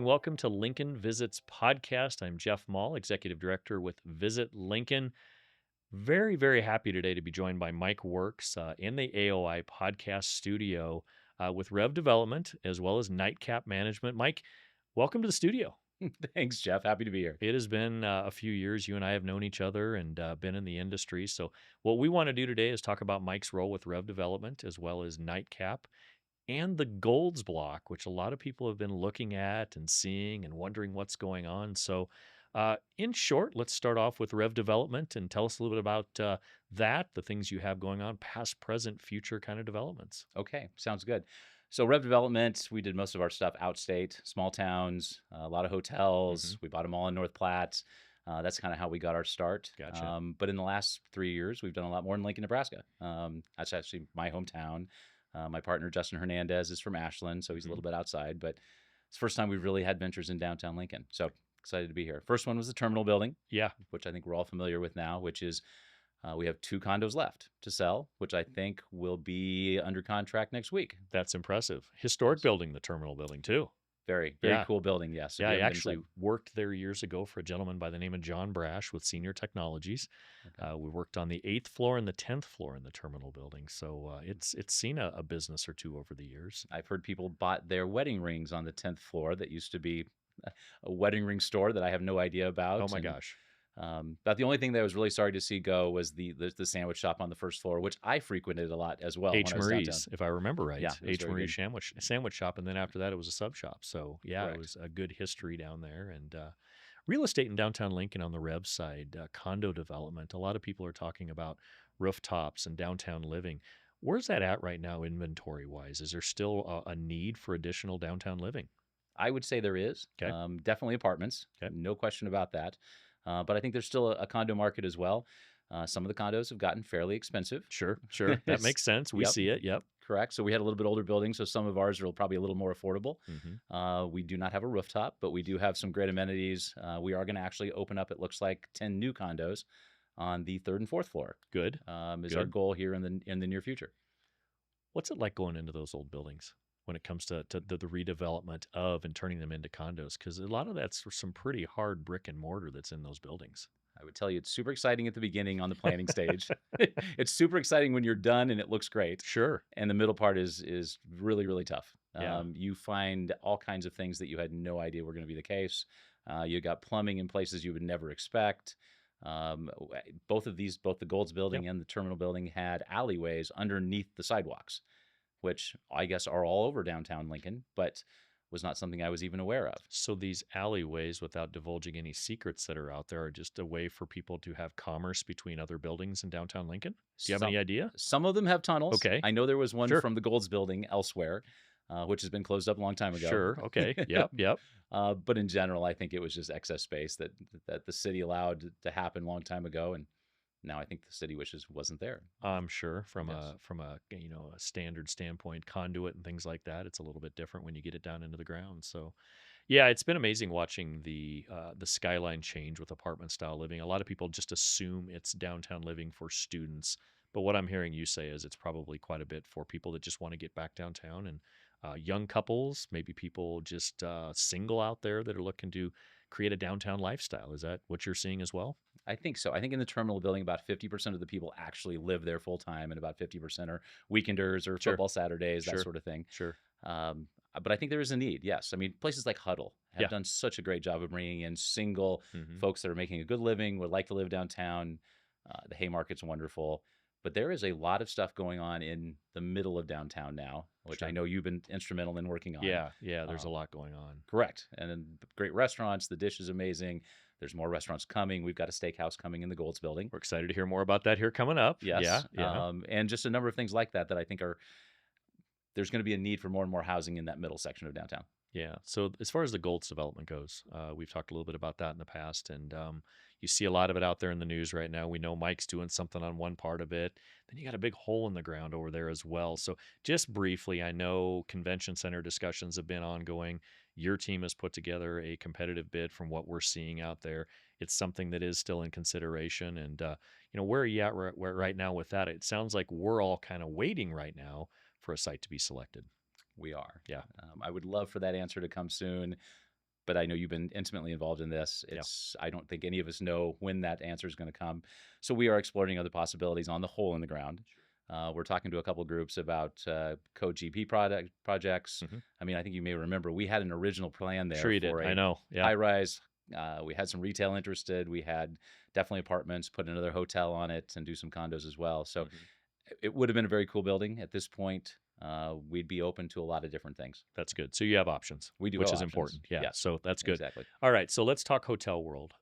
and welcome to Lincoln Visits Podcast. I'm Jeff Maul, Executive Director with Visit Lincoln. Very, very happy today to be joined by Mike Works in the AOI Podcast Studio with REV Development as well as Nightcap Management. Mike, welcome to the studio. Thanks, Jeff. Happy to be here. It has been a few years. You and I have known each other and been in the industry. So what we want to do today is talk about Mike's role with REV Development as well as Nightcap and the Golds block, which a lot of people have been looking at and seeing and wondering what's going on. So in short, let's start off with REV Development and tell us a little bit about that, the things you have going on, past, present, future kind of developments. Okay, sounds good. So REV Development, we did most of our stuff outstate, small towns, a lot of hotels. We bought them all in North Platte. That's kind of how we got our start. Gotcha. But in the last 3 years, we've done a lot more in Lincoln, Nebraska. That's actually my hometown. My partner, Justin Hernandez, is from Ashland, so he's a little bit outside. But it's the first time we've really had ventures in downtown Lincoln. So excited to be here. First one was the terminal building, Yeah. which I think we're all familiar with now, which is we have 2 condos left to sell, which I think will be under contract next week. That's impressive. Historic building, the terminal building, too. Very Yeah. cool building. Yes. Yeah, I actually worked there years ago for a gentleman by the name of John Brash with Senior Technologies. Okay. We worked on the 8th floor and the 10th floor in the terminal building. So it's seen a business or two over the years. I've heard people bought their wedding rings on the 10th floor. That used to be a wedding ring store that I have no idea about. Oh, my gosh. But the only thing that I was really sorry to see go was the sandwich shop on the first floor, which I frequented a lot as well. H. when I was Marie's, downtown. if I remember right. Yeah, it was H. very Marie's good. sandwich shop. And then after that, it was a sub shop. So, yeah, Correct. it was a good history down there. And real estate in downtown Lincoln on the REV side, condo development. A lot of people are talking about rooftops and downtown living. Where's that at right now, inventory wise? Is there still a need for additional downtown living? I would say there is. Okay. Definitely apartments. Okay. No question about that. But I think there's still a condo market as well. Some of the condos have gotten fairly expensive. Sure. That makes sense. We Yep. see it. Yep. Correct. So we had a little bit older buildings, so some of ours are probably a little more affordable. Mm-hmm. We do not have a rooftop, but we do have some great amenities. We are going to actually open up, it looks like, 10 new condos on the 3rd and 4th floor. Good. Is our Good. goal here in the near future. What's it like going into those old buildings when it comes to the redevelopment of and turning them into condos? Because a lot of that's some pretty hard brick and mortar that's in those buildings. I would tell you it's super exciting at the beginning on the planning stage. It's super exciting when you're done and it looks great. Sure. And the middle part is really, really tough. Yeah. You find all kinds of things that you had no idea were going to be the case. You got plumbing in places you would never expect. Both the Golds building and the terminal building had alleyways underneath the sidewalks, which I guess are all over downtown Lincoln, but was not something I was even aware of. So these alleyways, without divulging any secrets that are out there, are just a way for people to have commerce between other buildings in downtown Lincoln? Do you have any idea? Some of them have tunnels. Okay. I know there was one Sure. from the Golds building elsewhere, which has been closed up a long time ago. Sure. Okay. Yep. But in general, I think it was just excess space that the city allowed to happen a long time ago, and now I think the city wishes wasn't there. I'm sure from Yes. a standard standpoint, conduit and things like that, it's a little bit different when you get it down into the ground. So, yeah, it's been amazing watching the skyline change with apartment style living. A lot of people just assume it's downtown living for students, but what I'm hearing you say is it's probably quite a bit for people that just want to get back downtown and young couples, maybe people just single out there that are looking to create a downtown lifestyle. Is that what you're seeing as well? I think so. I think in the terminal building, about 50% of the people actually live there full time, and about 50% are weekenders or Sure. football Saturdays, that Sure. sort of thing. Sure. But I think there is a need. Yes, I mean places like Huddle have Yeah. done such a great job of bringing in single Mhm. folks that are making a good living, would like to live downtown. The Haymarket's wonderful, but there is a lot of stuff going on in the middle of downtown now, which I Sure. know you've been instrumental in working on. Yeah. There's a Um, lot going on. Correct. And then great restaurants. The dish is amazing. There's more restaurants coming. We've got a steakhouse coming in the Golds building. We're excited to hear more about that here coming up. Yes. Yeah. And just a number of things like that I think there's going to be a need for more and more housing in that middle section of downtown. Yeah. So as far as the Golds development goes, we've talked a little bit about that in the past, and you see a lot of it out there in the news right now. We know Mike's doing something on one part of it. Then you got a big hole in the ground over there as well. So just briefly, I know convention center discussions have been ongoing. Your team has put together a competitive bid from what we're seeing out there. It's something that is still in consideration. And, where are you at right now with that? It sounds like we're all kind of waiting right now for a site to be selected. We are. Yeah. I would love for that answer to come soon. but I know you've been intimately involved in this. Yeah. I don't think any of us know when that answer is going to come. So we are exploring other possibilities on the hole in the ground. We're talking to a couple groups about code GP projects. Hmm. I mean, I think you may remember we had an original plan Sure there you did. for I a know. Yeah. high rise. We had some retail interested. We had definitely apartments, put another hotel on it, and do some condos as well. So Hmm. it would have been a very cool building. At this point, we'd be open to a lot of different things. That's good. So you have options, We do which have is options. important. Yeah. Yes, So that's good. exactly. All right. So let's talk hotel world.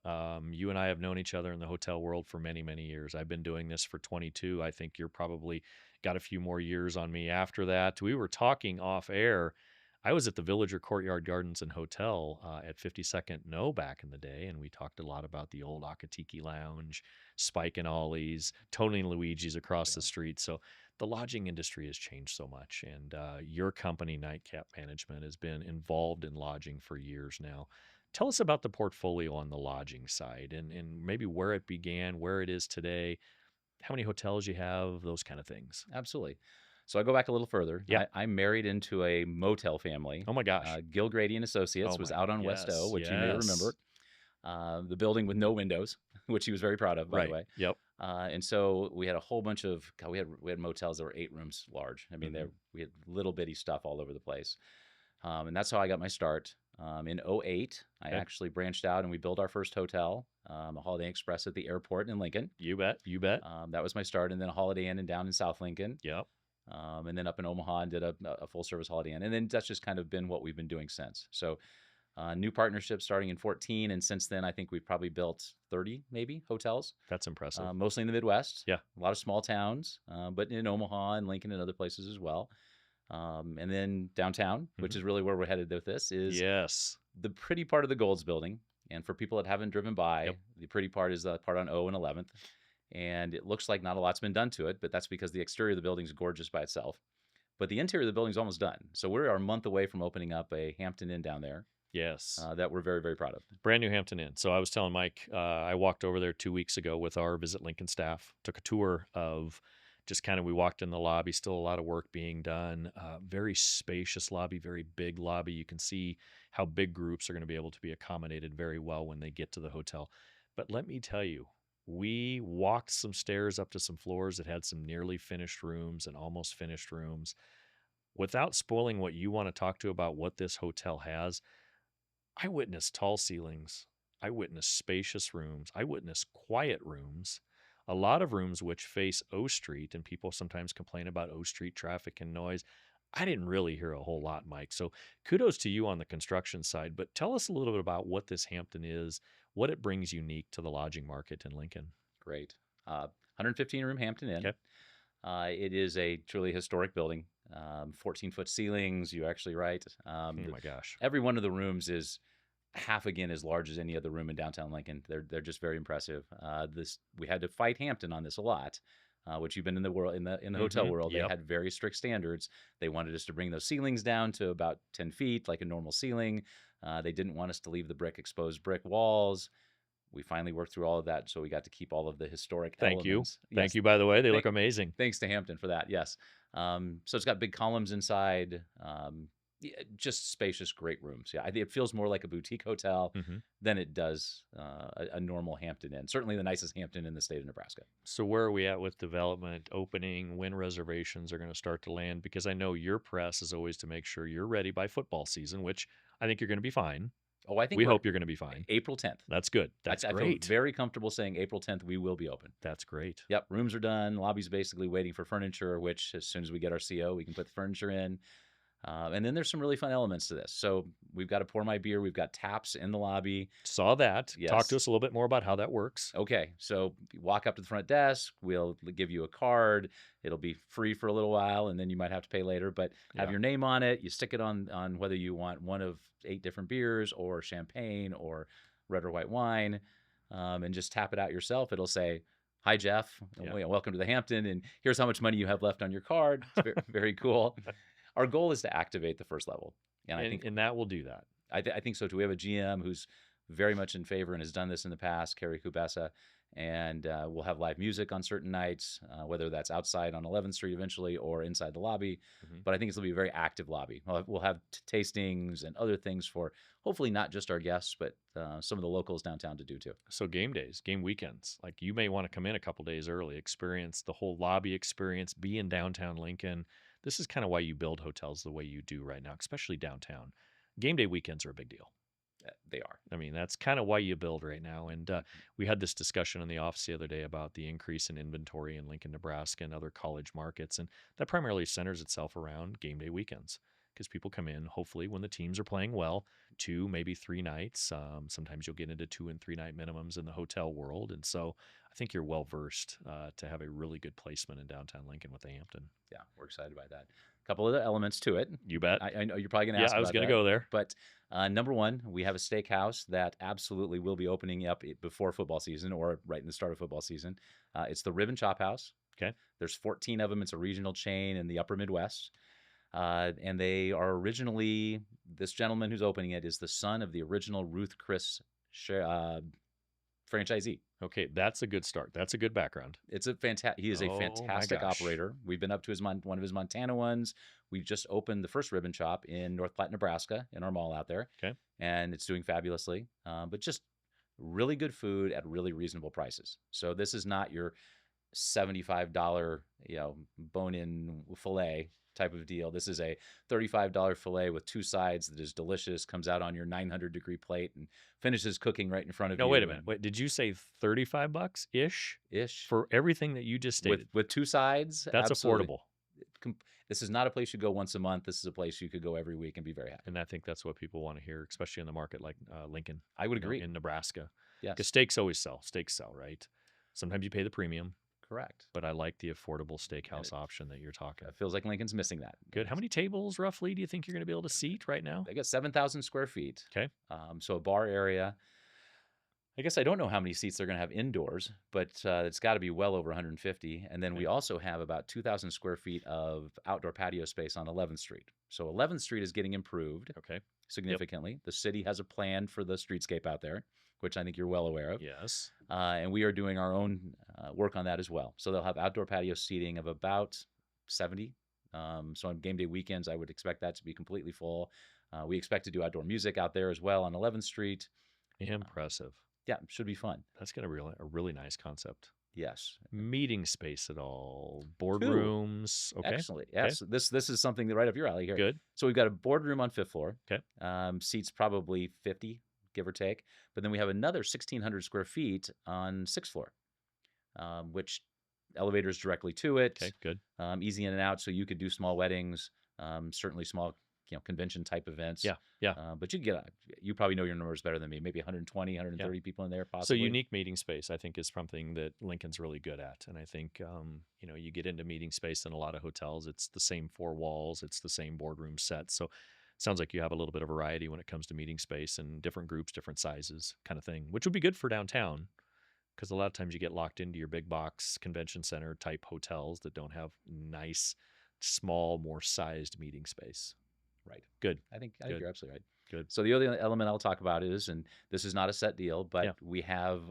You and I have known each other in the hotel world for many, many years. I've been doing this for 22. I think you're probably got a few more years on me after that. We were talking off air. I was at the Villager Courtyard Gardens and Hotel at 52nd No back in the day, and we talked a lot about the old Akatiki Lounge, Spike and Ollie's, Tony and Luigi's across the street. So the lodging industry has changed so much, and your company, Nightcap Management, has been involved in lodging for years now. Tell us about the portfolio on the lodging side, and maybe where it began, where it is today, how many hotels you have, those kind of things. Absolutely. So I go back a little further. Yeah. I'm married into a motel family. Oh my gosh. Gil Grady and Oh Associates was my. out on West O, Yes. which you may remember. Yes. The building with no windows, which he was very proud of, by the Right. way. Yep. And so we had a whole bunch of we had motels that were 8 rooms large. I mean, Hmm. we had little bitty stuff all over the place. And that's how I got my start. In '08, I Okay. actually branched out and we built our first hotel, a Holiday Inn Express at the airport in Lincoln. You bet. You bet. That was my start, and then a Holiday Inn and down in South Lincoln, Yep. and then up in Omaha and did a full service Holiday Inn, and then that's just kind of been what we've been doing since. So new partnerships starting in 14, and since then I think we've probably built 30 maybe hotels, That's impressive. mostly in the Midwest. Yeah. A lot of small towns, but in Omaha and Lincoln and other places as well. And then downtown, which Hmm. is really where we're headed with this, is Yes. the pretty part of the Golds Building. And for people that haven't driven by, Yep. the pretty part is the part on O and 11th. And it looks like not a lot's been done to it, but that's because the exterior of the building is gorgeous by itself. But the interior of the building is almost done. So we're a month away from opening up a Hampton Inn down there Yes. that we're very, very proud of. Brand new Hampton Inn. So I was telling Mike, I walked over there 2 weeks ago with our Visit Lincoln staff, took a tour of just kind of, we walked in the lobby, still a lot of work being done. Very spacious lobby, very big lobby. You can see how big groups are going to be able to be accommodated very well when they get to the hotel. But let me tell you, we walked some stairs up to some floors that had some nearly finished rooms and almost finished rooms. Without spoiling what you want to talk to about what this hotel has, I witnessed tall ceilings. I witnessed spacious rooms. I witnessed quiet rooms. A lot of rooms which face O Street, and people sometimes complain about O Street traffic and noise. I didn't really hear a whole lot, Mike. So kudos to you on the construction side, but tell us a little bit about what this Hampton is, what it brings unique to the lodging market in Lincoln. Great. 115 room Hampton Inn. Okay. It is a truly historic building. 14-foot ceilings. You're actually right. Oh my gosh. Every one of the rooms is half again as large as any other room in downtown Lincoln. They're just very impressive. We had to fight Hampton on this a lot, which you've been in the world in the hotel world. They Yep. had very strict standards. They wanted us to bring those ceilings down to about 10 feet, like a normal ceiling. They didn't want us to leave the exposed brick walls. We finally worked through all of that, so we got to keep all of the historic Thank you. elements. Thank Yes, you, by the way. They thank- look amazing. thanks to Hampton for that. Yes. So it's got big columns inside. Yeah, just spacious, great rooms. Yeah, I think it feels more like a boutique hotel Hmm. than it does a normal Hampton Inn. Certainly the nicest Hampton in the state of Nebraska. So where are we at with development, opening, when reservations are going to start to land? Because I know your press is always to make sure you're ready by football season, which I think you're going to be fine. Oh, I think We we're hope you're going to be fine. April 10th. That's good. That's I feel great. very comfortable saying April 10th we will be open. That's great. Yep, rooms are done. Lobby's basically waiting for furniture, which as soon as we get our CO, we can put the furniture in. And then there's some really fun elements to this. So we've got a pour my beer. We've got taps in the lobby. Saw that. Talk Yes. to us a little bit more about how that works. Okay, so you walk up to the front desk. We'll give you a card. It'll be free for a little while, and then you might have to pay later. But have Yeah. your name on it. You stick it on whether you want one of 8 different beers or champagne or red or white wine, and just tap it out yourself. It'll say, "Hi, Jeff. Yeah. Welcome to the Hampton, and here's how much money you have left on your card." It's very, very cool. Our goal is to activate the first level, and I think And that will do that. I think so too. We have a GM who's very much in favor and has done this in the past, Kerry Kubesa, and we'll have live music on certain nights, whether that's outside on 11th Street eventually or inside the lobby. Mhm. But I think it's going to be a very active lobby. We'll have tastings and other things for hopefully not just our guests, but some of the locals downtown to do too. So game days, game weekends, like you may want to come in a couple days early, experience the whole lobby experience, be in downtown Lincoln. This is kind of why you build hotels the way you do right now, especially downtown. Game day weekends are a big deal. They are. I mean, that's kind of why you build right now. And Mhm. we had this discussion in the office the other day about the increase in inventory in Lincoln, Nebraska, and other college markets. And that primarily centers itself around game day weekends because people come in, hopefully, when the teams are playing well, 2, maybe 3 nights. Sometimes you'll get into 2 and 3 night minimums in the hotel world. And so I think you're well versed to have a really good placement in downtown Lincoln with the Hampton. Yeah, we're excited by that. A couple other elements to it. You bet. I know you're probably going to Yeah, ask I was about going to that. go there. But number one, we have a steakhouse that absolutely will be opening up before football season or right in the start of football season. It's the Rib and Chop House. Okay. There's 14 of them. It's a regional chain in the upper Midwest. And they are originally, this gentleman who's opening it is the son of the original Ruth Chris franchisee. Okay, that's a good start. That's a good background. It's a fantastic. He is a Oh, my fantastic gosh. operator. We've been up to one of his Montana ones. We just opened the first Rib and Chop in North Platte, Nebraska, in our mall out there. Okay. And it's doing fabulously. But just really good food at really reasonable prices. So this is not your $75, bone-in fillet type of deal. This is a $35 fillet with 2 sides that is delicious, comes out on your 900-degree plate and finishes cooking right in front of you. No, wait a minute. Wait, did you say $35 Ish. for everything that you just stated? With 2 sides? That's absolutely. affordable. This is not a place you go once a month. This is a place you could go every week and be very happy. And I think that's what people want to hear, especially in the market like Lincoln. I would agree. In Nebraska. Yes. Because steaks always sell. Steaks sell, right? Sometimes you pay the premium, Correct. but I like the affordable steakhouse option that you're talking. It feels like Lincoln's missing that. Good. How many tables roughly do you think you're going to be able to seat right now? They got 7,000 square feet. Okay. So a bar area. I guess I don't know how many seats they're going to have indoors, but it's got to be well over 150. And then we also have about 2,000 square feet of outdoor patio space on 11th Street. So 11th Street is getting improved Okay. significantly. Yep. The city has a plan for the streetscape out there, which I think you're well aware of. Yes. And we are doing our own work on that as well. So they'll have outdoor patio seating of about 70. So on game day weekends, I would expect that to be completely full. We expect to do outdoor music out there as well on 11th Street. Impressive. Yeah, should be fun. That's going to be a really nice concept. Yes. Meeting space at all? Boardrooms? Okay. Excellent. Yes. Okay. This is something that right up your alley here. Good. So we've got a boardroom on 5th floor. Okay. Seats probably 50, give or take. But then we have another 1,600 square feet on 6th floor, which elevators directly to it. Okay, good. Easy in and out, so you could do small weddings, certainly small convention type events. Yeah. But you probably know your numbers better than me. Maybe 120, 130 people in there possibly. So unique meeting space, I think, is something that Lincoln's really good at. And I think, you get into meeting space in a lot of hotels. It's the same 4 walls. It's the same boardroom set. So it sounds like you have a little bit of variety when it comes to meeting space and different groups, different sizes kind of thing, which would be good for downtown because a lot of times you get locked into your big box convention center type hotels that don't have nice, small, more sized meeting space. Right. Good. I think you're absolutely right. Good. So the other element I'll talk about is, and this is not a set deal, but we have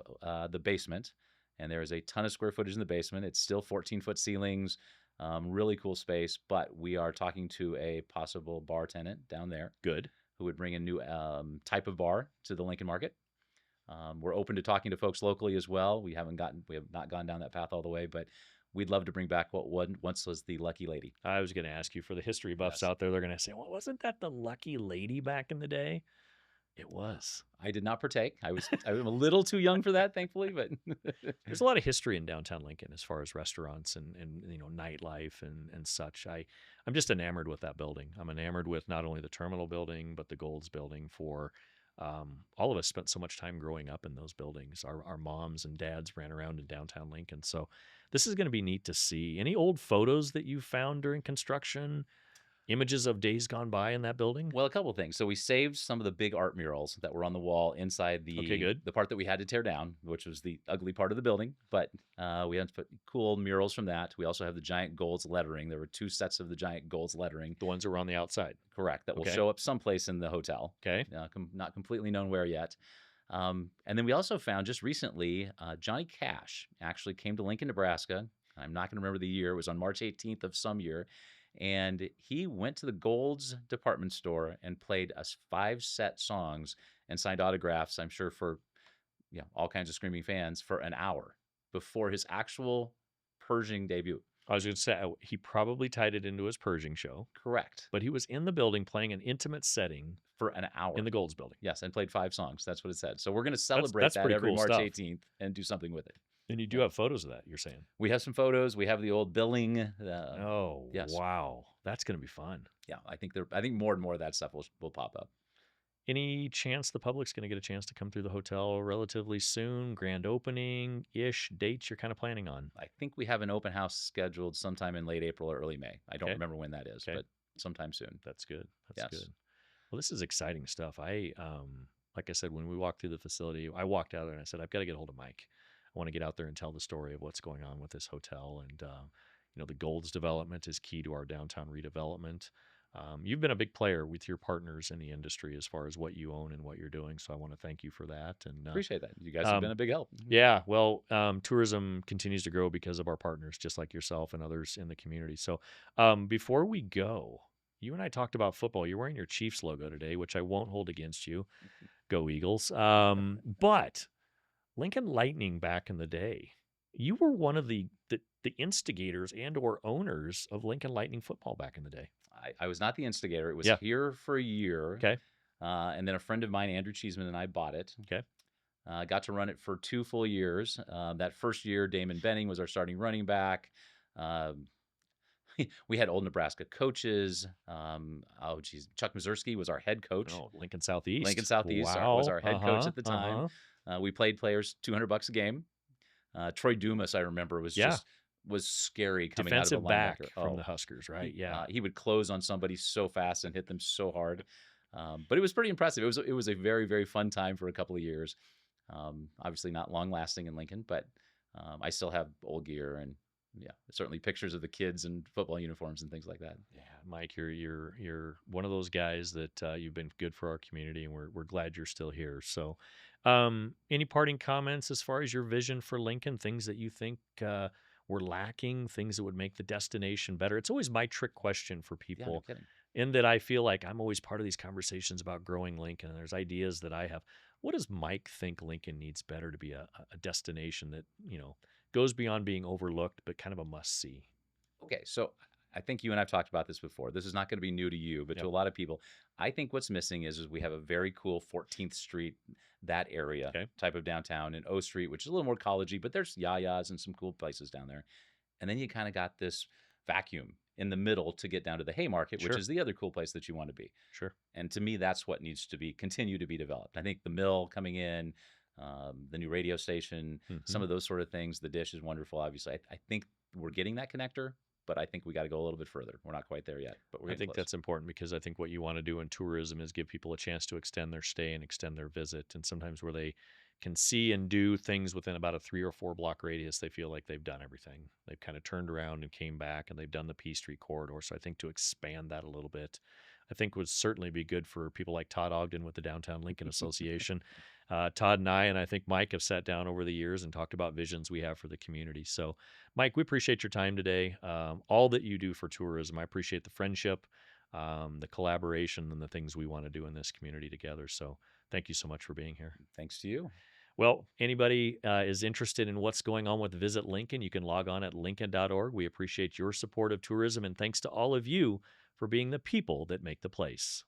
the basement, and there is a ton of square footage in the basement. It's still 14-foot ceilings, really cool space, but we are talking to a possible bar tenant down there. Good. Who would bring a new type of bar to the Lincoln market. We're open to talking to folks locally as well. We have not gone down that path all the way, but we'd love to bring back what once was the Lucky Lady. I was going to ask you, for the history buffs out there, they're going to say, well, wasn't that the Lucky Lady back in the day? It was. I did not partake. I was a little too young for that, thankfully, but there's a lot of history in downtown Lincoln as far as restaurants and nightlife and such. I'm just enamored with that building. I'm enamored with not only the terminal building, but the Golds building. For all of us spent so much time growing up in those buildings. Our moms and dads ran around in downtown Lincoln. So this is going to be neat to see. Any old photos that you found during construction? Images of days gone by in that building? Well, a couple of things. So we saved some of the big art murals that were on the wall inside the part that we had to tear down, which was the ugly part of the building. But we had to put cool murals from that. We also have the giant Golds lettering. There were 2 sets of the giant Golds lettering. The ones that were on the outside. Correct. That will show up someplace in the hotel. Okay. Not completely known where yet. And then we also found just recently, Johnny Cash actually came to Lincoln, Nebraska. I'm not going to remember the year. It was on March 18th of some year. And he went to the Gold's department store and played us 5 set songs and signed autographs, I'm sure, for all kinds of screaming fans for an hour before his actual Pershing debut. I was going to say, he probably tied it into his Pershing show, Correct. but he was in the building playing an intimate setting For an hour. in the Gold's building. Yes, and played 5 songs. That's what it said. So we're going to celebrate that's that pretty every cool March stuff. 18th and do something with it. And you do have photos of that, you're saying? We have some photos. We have the old billing. Oh, yes. wow. That's going to be fun. Yeah, I think more and more of that stuff will pop up. Any chance the public's going to get a chance to come through the hotel relatively soon? Grand opening-ish dates you're kind of planning on? I think we have an open house scheduled sometime in late April or early May. I don't remember when that is, but sometime soon. That's good. That's good. Well, this is exciting stuff. Like I said, when we walked through the facility, I walked out there and I said, I've got to get a hold of Mike. I want to get out there and tell the story of what's going on with this hotel. And, the Gold's development is key to our downtown redevelopment. You've been a big player with your partners in the industry as far as what you own and what you're doing. So I want to thank you for that. And appreciate that. You guys have been a big help. Yeah. Well, tourism continues to grow because of our partners, just like yourself and others in the community. So before we go, you and I talked about football. You're wearing your Chiefs logo today, which I won't hold against you. Go Eagles. But Lincoln Lightning back in the day, you were one of the instigators and or owners of Lincoln Lightning football back in the day. I was not the instigator. It was here for a year. Okay. And then a friend of mine, Andrew Cheeseman, and I bought it. Okay. Got to run it for 2 full years. That first year, Damon Benning was our starting running back. We had old Nebraska coaches. Chuck Mazursky was our head coach. Oh, Lincoln Southeast. Lincoln Southeast was our head coach at the time. We played players $200 a game. Troy Dumas, I remember, was scary coming defensive out of the back linebacker. from the Huskers, right? He would close on somebody so fast and hit them so hard. But it was pretty impressive. It was a very, very fun time for a couple of years. Obviously not long lasting in Lincoln, but I still have old gear and certainly pictures of the kids in football uniforms and things like that. Yeah, Mike, you're one of those guys that you've been good for our community, and we're glad you're still here. So, any parting comments as far as your vision for Lincoln? Things that you think we're lacking, things that would make the destination better? It's always my trick question for people, in that I feel like I'm always part of these conversations about growing Lincoln, and there's ideas that I have. What does Mike think Lincoln needs better to be a destination that goes beyond being overlooked, but kind of a must-see? Okay, so I think you and I've talked about this before. This is not going to be new to you, but to a lot of people, I think what's missing is we have a very cool 14th Street, that area type of downtown, and O Street, which is a little more collegey, but there's Yaya's and some cool places down there. And then you kind of got this vacuum in the middle to get down to the Haymarket, which is the other cool place that you want to be. Sure. And to me, that's what needs to continue to be developed. I think the mill coming in, the new radio station, some of those sort of things. The Dish is wonderful, obviously. I think we're getting that connector, but I think we got to go a little bit further. We're not quite there yet, but we're getting close. That's important, because I think what you want to do in tourism is give people a chance to extend their stay and extend their visit. And sometimes where they can see and do things within about a 3 or 4 block radius, they feel like they've done everything. They've kind of turned around and came back, and they've done the P Street corridor. So I think to expand that a little bit, I think would certainly be good for people like Todd Ogden with the Downtown Lincoln Association. Todd and I think Mike have sat down over the years and talked about visions we have for the community. So, Mike, we appreciate your time today. All that you do for tourism. I appreciate the friendship, the collaboration, and the things we want to do in this community together. So thank you so much for being here. Thanks to you. Well, anybody is interested in what's going on with Visit Lincoln, you can log on at lincoln.org. We appreciate your support of tourism, and thanks to all of you for being the people that make the place.